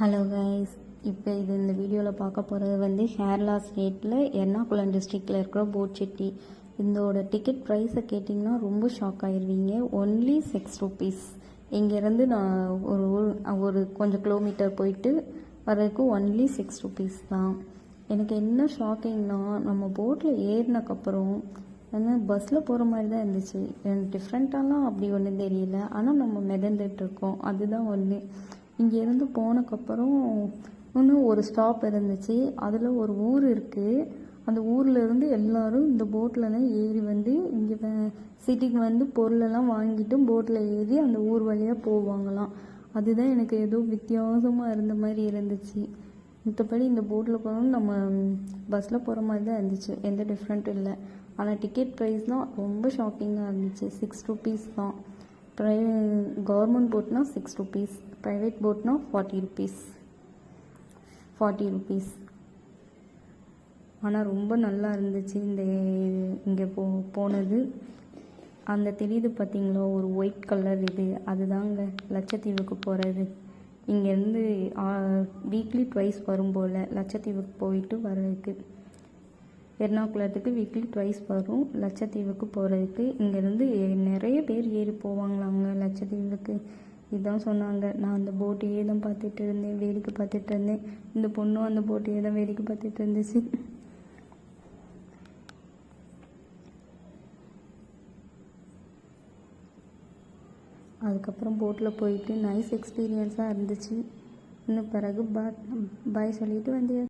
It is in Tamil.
ஹலோ கைஸ், இப்போ இந்த வீடியோவில் பார்க்க போகிறது கேரளா ஸ்டேட்டில் எர்ணாகுளம் டிஸ்ட்ரிக்டில் இருக்கிற போட்செட்டி. இதோட டிக்கெட் ப்ரைஸை கேட்டிங்கன்னா ரொம்ப ஷாக் ஆகிடுவீங்க. Only 6 rupees. இங்கேருந்து நான் ஒரு கொஞ்சம் கிலோமீட்டர் போயிட்டு வர்றதுக்கு ஒன்லி 6 rupees தான். எனக்கு என்ன ஷாக்கிங்னா, நம்ம போட்டில் ஏறினக்கப்புறம் பஸ்ஸில் போகிற மாதிரி தான் இருந்துச்சு. எனக்கு டிஃப்ரெண்ட்டாலாம் அப்படி ஒன்றும் தெரியல. ஆனால் நம்ம மிதந்துட்டுருக்கோம், அதுதான் ஒன்று. இங்கேருந்து போனக்கப்புறம் இன்னும் ஒரு ஸ்டாப் இருந்துச்சு. அதில் ஒரு ஊர் இருக்குது. அந்த ஊர்லேருந்து எல்லோரும் இந்த போட்டில் தான் ஏறி இங்கே சிட்டிக்கு பொருளெல்லாம் வாங்கிட்டு போட்டில் ஏறி அந்த ஊர் வழியாக போவாங்களாம். அதுதான் எனக்கு ஏதோ வித்தியாசமாக இருந்த மாதிரி இருந்துச்சு. மற்றபடி இந்த போட்டில் போகணும்னு நம்ம பஸ்ஸில் போகிற மாதிரி தான் இருந்துச்சு, எந்த டிஃப்ரெண்ட்டும் இல்லை. ஆனால் டிக்கெட் ப்ரைஸ் தான் ரொம்ப ஷாக்கிங்காக இருந்துச்சு. 6 rupees தான். கவர்மெண்ட் போட்னா 6 rupees, ப்ரைவேட் போட்னா 40 rupees. ஆனால் ரொம்ப நல்லா இருந்துச்சு இங்கே போனது. அந்த தெரியுது பார்த்தீங்களா, ஒரு ஒயிட் கலர், அதுதாங்க லட்சத்தீவுக்கு போகிறது. இங்கேருந்து வீக்லி ட்வைஸ் வரும் போல் லட்சத்தீவுக்கு போயிட்டு வர்றதுக்கு. எர்ணாகுளத்துக்கு வீக்லி ட்வைஸ் வரும் லட்சத்தீவுக்கு போகிறதுக்கு. இங்கேருந்து நிறைய பேர் ஏறி போவாங்களாங்க லட்சத்தீவுக்கு. இதுதான் சொன்னாங்க. நான் அந்த போட்டையே தான் பார்த்துட்டு இருந்தேன், வேடிக்கை பார்த்துட்டு இருந்தேன். இந்த பொண்ணும் அந்த போட்டையே தான் வேடிக்கை பார்த்துட்டு இருந்துச்சு. அதுக்கப்புறம் போட்டில் போயிட்டு நைஸ் எக்ஸ்பீரியன்ஸாக இருந்துச்சு. இன்னும் பிறகு பாய் சொல்லிட்டு